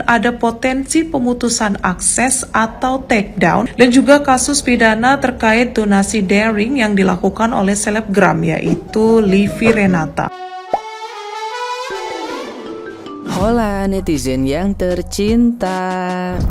ada potensi pemutusan akses atau takedown dan juga kasus pidana terkait donasi daring yang dilakukan oleh selebgram yaitu Livi Renata. Hola netizen yang tercinta,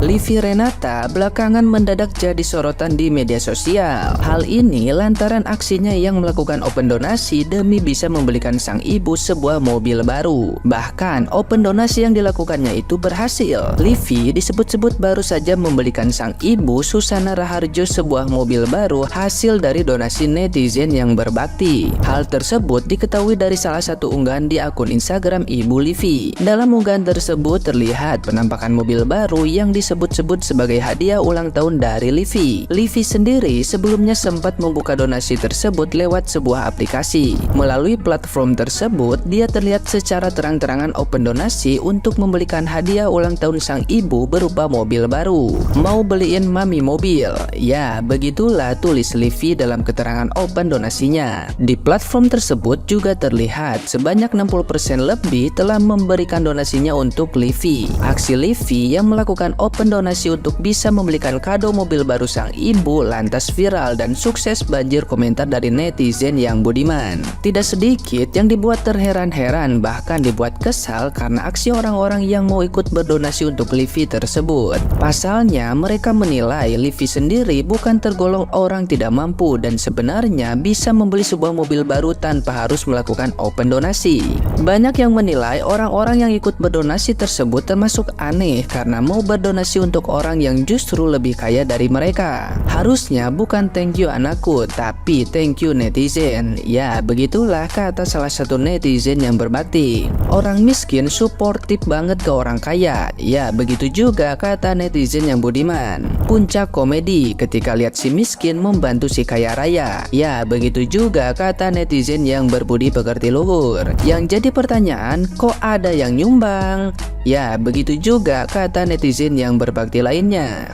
Livi Renata belakangan mendadak jadi sorotan di media sosial. Hal ini lantaran aksinya yang melakukan open donasi demi bisa membelikan sang ibu sebuah mobil baru. Bahkan open donasi yang dilakukannya itu berhasil. Livi disebut-sebut baru saja membelikan sang ibu Susana Raharjo sebuah mobil baru hasil dari donasi netizen yang berbakti. Hal tersebut diketahui dari salah satu unggahan di akun Instagram Ibu Livi. Dalam unggahan tersebut terlihat penampakan mobil baru yang disebut-sebut sebagai hadiah ulang tahun dari Livi. Livi sendiri sebelumnya sempat membuka donasi tersebut lewat sebuah aplikasi. Melalui platform tersebut, dia terlihat secara terang-terangan open donasi untuk membelikan hadiah ulang tahun sang ibu berupa mobil baru. Mau beliin mami mobil? Ya, begitulah tulis Livi dalam keterangan open donasinya. Di platform tersebut juga terlihat sebanyak 60% lebih telah memberikan donasinya untuk Livi. Aksi Livi yang melakukan open donasi untuk bisa membelikan kado mobil baru sang ibu lantas viral dan sukses banjir komentar dari netizen yang budiman. Tidak sedikit yang dibuat terheran-heran bahkan dibuat kesal karena aksi orang-orang yang mau ikut berdonasi untuk Livi tersebut. Pasalnya mereka menilai Livi sendiri bukan tergolong orang tidak mampu dan sebenarnya bisa membeli sebuah mobil baru tanpa harus melakukan open donasi. Banyak yang menilai orang-orang yang ikut berdonasi tersebut termasuk aneh karena mau berdonasi untuk orang yang justru lebih kaya dari mereka. Harusnya bukan thank you anakku, tapi thank you netizen. Ya, begitulah kata salah satu netizen yang berbakti. Orang miskin suportif banget ke orang kaya. Ya, begitu juga kata netizen yang budiman. Puncak komedi ketika lihat si miskin membantu si kaya raya. Ya, begitu juga kata netizen yang berbudi pekerti luhur. Yang jadi pertanyaan, kok ada yang nyumbang? Ya, begitu juga kata netizen yang berbakti lainnya.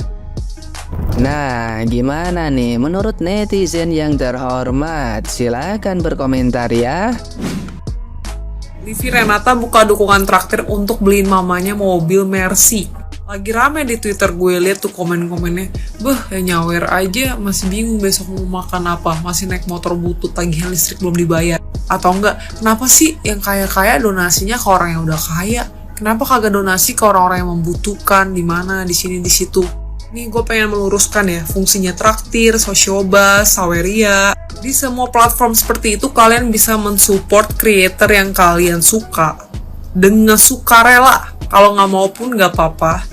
Nah, gimana nih menurut netizen yang terhormat? Silahkan berkomentar ya. Livi Renata buka dukungan traktir untuk beliin mamanya mobil Mercy. Lagi rame di Twitter, gue liat tuh komen-komennya. Ya nyawer aja, masih bingung besok mau makan apa, masih naik motor butut, tagihan listrik belum dibayar. Atau enggak, kenapa sih yang kaya-kaya donasinya ke orang yang udah kaya? Kenapa kagak donasi ke orang-orang yang membutuhkan, di mana, di sini, di situ? Nih gue pengen meluruskan ya, fungsinya traktir, Sociobus, Saweria. Di semua platform seperti itu kalian bisa mensupport creator yang kalian suka dengan sukarela. Kalau nggak mau pun nggak apa-apa,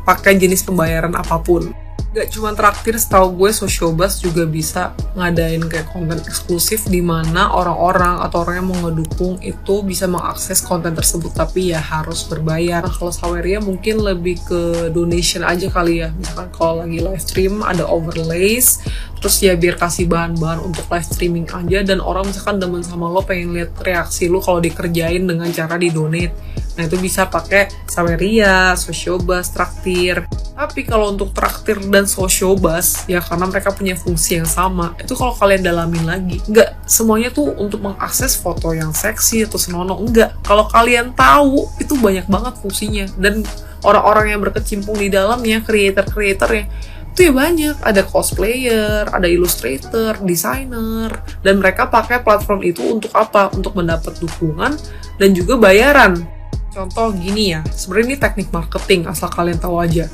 pakai jenis pembayaran apapun. Gak cuma traktir, setahu gue Sociobus juga bisa ngadain kayak konten eksklusif di mana orang-orang atau orang yang mau ngedukung itu bisa mengakses konten tersebut, tapi ya harus berbayar. Nah, kalau Saweria mungkin lebih ke donation aja kali ya, misalkan kalau lagi live stream ada overlays, terus ya biar kasih bahan-bahan untuk live streaming aja, dan orang misalkan demen sama lo, pengen lihat reaksi lo kalau dikerjain dengan cara didonate. Nah itu bisa pakai Saweria, Sociobus, traktir. Tapi kalau untuk traktir dan Sociobus, ya karena mereka punya fungsi yang sama, itu kalau kalian dalamin lagi, nggak semuanya tuh untuk mengakses foto yang seksi atau senonoh, enggak. Kalau kalian tahu, itu banyak banget fungsinya. Dan orang-orang yang berkecimpung di dalamnya, creator-creatornya, itu ya banyak. Ada cosplayer, ada illustrator, desainer, dan mereka pakai platform itu untuk apa? Untuk mendapat dukungan dan juga bayaran. Contoh gini ya, sebenarnya ini teknik marketing, asal kalian tahu aja.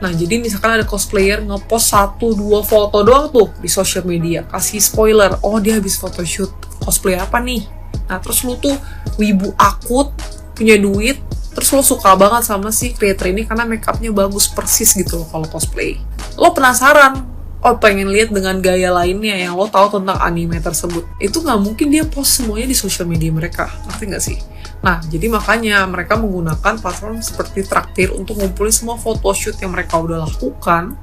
Nah, jadi misalkan ada cosplayer ngepost 1-2 foto doang tuh di sosial media, kasih spoiler, oh dia habis photoshoot cosplay apa nih. Nah, terus lu tuh wibu akut, punya duit, terus lo suka banget sama si creator ini karena makeupnya bagus persis gitu loh kalau cosplay. Lo penasaran, pengen lihat dengan gaya lainnya yang lo tahu tentang anime tersebut. Itu nggak mungkin dia post semuanya di sosial media mereka, ngerti nggak sih? Nah, jadi makanya mereka menggunakan platform seperti Traktir untuk ngumpulin semua photoshoot yang mereka udah lakukan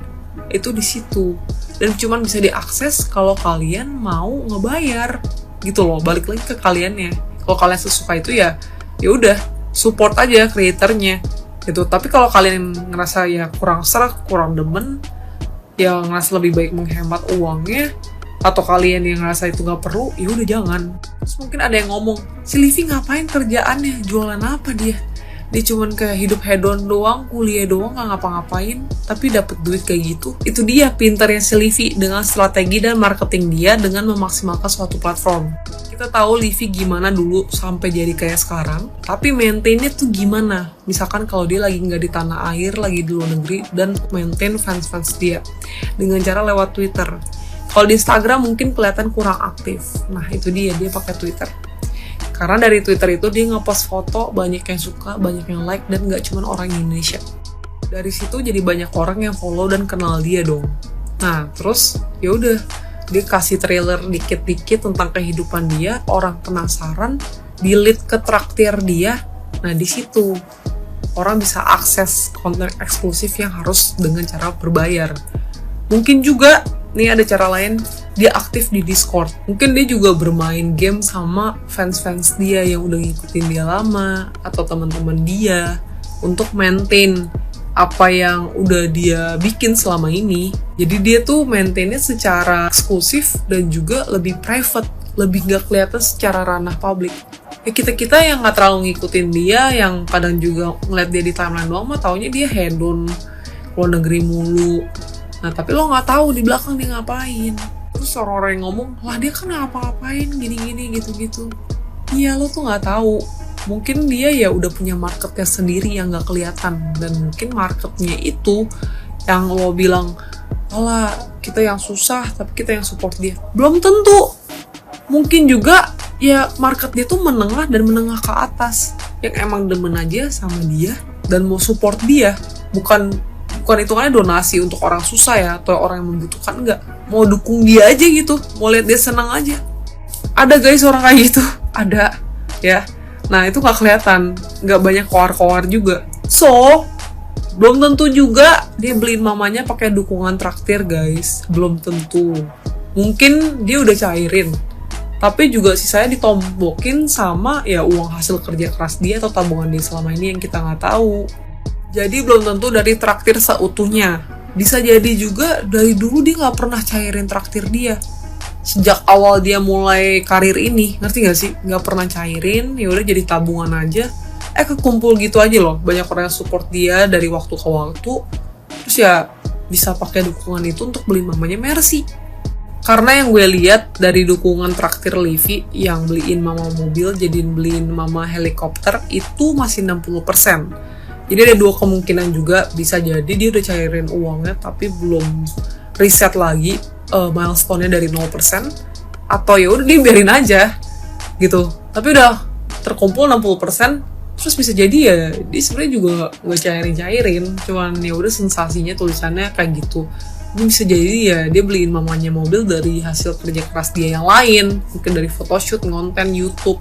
itu di situ. Dan cuman bisa diakses kalau kalian mau ngebayar gitu loh. Balik lagi ke kaliannya. Kalau kalian sesuka itu ya udah support aja kreatornya gitu. Tapi kalau kalian ngerasa ya kurang serak, kurang demen, ya ngerasa lebih baik menghemat uangnya, atau kalian yang ngerasa itu nggak perlu, ya udah jangan. Terus mungkin ada yang ngomong, si Livi ngapain kerjaannya, jualan apa dia? Dia cuman kayak hidup hedon doang, kuliah doang, gak ngapa-ngapain, tapi dapet duit kayak gitu. Itu dia pintarnya si Livi dengan strategi dan marketing dia dengan memaksimalkan suatu platform. Kita tahu Livi gimana dulu sampai jadi kayak sekarang, tapi maintainnya tuh gimana. Misalkan kalau dia lagi nggak di tanah air, lagi di luar negeri, dan maintain fans-fans dia dengan cara lewat Twitter. Kalau di Instagram mungkin kelihatan kurang aktif. Nah itu dia pakai Twitter. Karena dari Twitter itu dia ngepost foto, banyak yang suka, banyak yang like, dan nggak cuma orang Indonesia. Dari situ jadi banyak orang yang follow dan kenal dia dong. Nah terus ya udah, dia kasih trailer dikit-dikit tentang kehidupan dia, orang penasaran, di-lead ke traktir dia. Nah di situ orang bisa akses konten eksklusif yang harus dengan cara berbayar. Mungkin juga nih ada cara lain, dia aktif di Discord. Mungkin dia juga bermain game sama fans-fans dia yang udah ngikutin dia lama, atau teman-teman dia, untuk maintain apa yang udah dia bikin selama ini. Jadi dia tuh maintainnya secara eksklusif dan juga lebih private, lebih gak kelihatan secara ranah publik. Ya kita-kita yang gak terlalu ngikutin dia, yang kadang juga ngeliat dia di timeline doang mah taunya dia hedon, luar negeri mulu. Nah tapi lo gak tahu di belakang dia ngapain. Terus orang-orang yang ngomong, wah dia kan ngapa-ngapain gini-gini gitu-gitu. Iya lo tuh gak tahu. Mungkin dia ya udah punya marketnya sendiri yang gak kelihatan. Dan mungkin marketnya itu yang lo bilang, alah kita yang susah tapi kita yang support dia. Belum tentu. Mungkin juga ya market dia tuh menengah dan menengah ke atas. Yang emang demen aja sama dia dan mau support dia. Bukan hitungannya donasi untuk orang susah ya, atau orang yang membutuhkan, enggak. Mau dukung dia aja gitu, mau lihat dia senang aja. Ada guys orang kayak gitu, ada ya. Nah itu gak kelihatan, gak banyak koar-koar juga. So, belum tentu juga dia beliin mamanya pakai dukungan traktir guys, belum tentu. Mungkin dia udah cairin, tapi juga sisanya ditombokin sama ya uang hasil kerja keras dia atau tabungan dia selama ini yang kita nggak tahu. Jadi belum tentu dari traktir seutuhnya. Bisa jadi juga dari dulu dia nggak pernah cairin traktir dia. Sejak awal dia mulai karir ini, ngerti gak sih? Nggak pernah cairin, ya udah jadi tabungan aja. Kekumpul gitu aja loh. Banyak orang yang support dia dari waktu ke waktu. Terus ya bisa pakai dukungan itu untuk beli mamanya Mercy. Karena yang gue lihat dari dukungan traktir Livi yang beliin mama mobil, jadiin beliin mama helikopter itu masih 60%. Jadi ada dua kemungkinan juga, bisa jadi dia udah cairin uangnya tapi belum reset lagi milestone-nya dari 0%, atau ya udah dia biarin aja gitu. Tapi udah terkumpul 60%, terus bisa jadi ya dia sebenarnya juga nggak cairin, cuman ya udah sensasinya tulisannya kayak gitu. Ini bisa jadi ya dia beliin mamanya mobil dari hasil kerja keras dia yang lain, mungkin dari photoshoot, konten YouTube.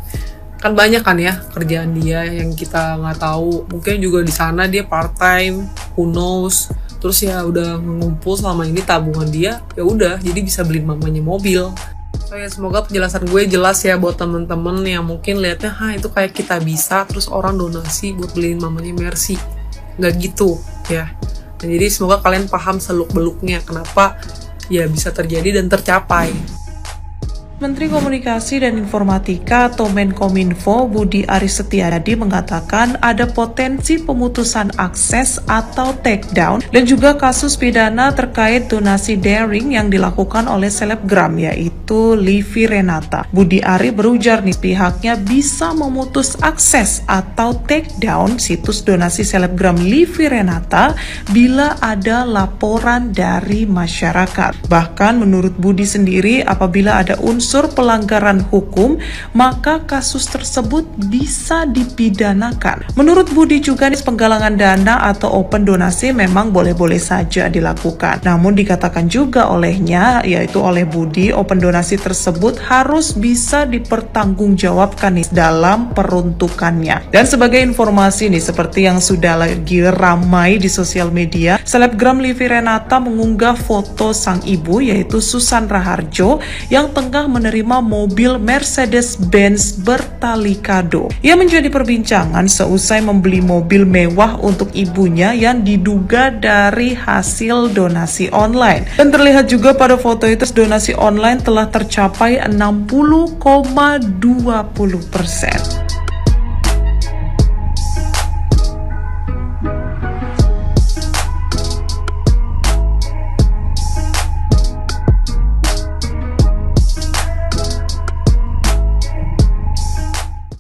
Kan banyak kan ya kerjaan dia yang kita nggak tahu. Mungkin juga di sana dia part time, who knows. Terus ya udah ngumpul selama ini tabungan dia, ya udah jadi bisa beliin mamanya mobil. So ya semoga penjelasan gue jelas ya buat temen-temen yang mungkin liatnya itu kayak kita bisa, terus orang donasi buat beliin mamanya Mercy. Nggak gitu ya. Dan jadi semoga kalian paham seluk-beluknya kenapa ya bisa terjadi dan tercapai. Menteri Komunikasi dan Informatika atau Menkominfo Budi Aris Setiadi mengatakan ada potensi pemutusan akses atau takedown dan juga kasus pidana terkait donasi daring yang dilakukan oleh selebgram yaitu Livi Renata. Budi Ari berujar nih pihaknya bisa memutus akses atau takedown situs donasi selebgram Livi Renata bila ada laporan dari masyarakat. Bahkan menurut Budi sendiri apabila ada unsur pelanggaran hukum, maka kasus tersebut bisa dipidanakan. Menurut Budi juga penggalangan dana atau open donasi memang boleh-boleh saja dilakukan. Namun dikatakan juga olehnya, yaitu oleh Budi, open donasi tersebut harus bisa dipertanggungjawabkan nih dalam peruntukannya. Dan sebagai informasi nih, seperti yang sudah lagi ramai di sosial media, selebgram Livi Renata mengunggah foto sang ibu yaitu Susan Raharjo yang tengah menerima mobil Mercedes-Benz bertali kado. Ia menjadi perbincangan seusai membeli mobil mewah untuk ibunya yang diduga dari hasil donasi online. Dan terlihat juga pada foto itu donasi online telah tercapai 60,20%.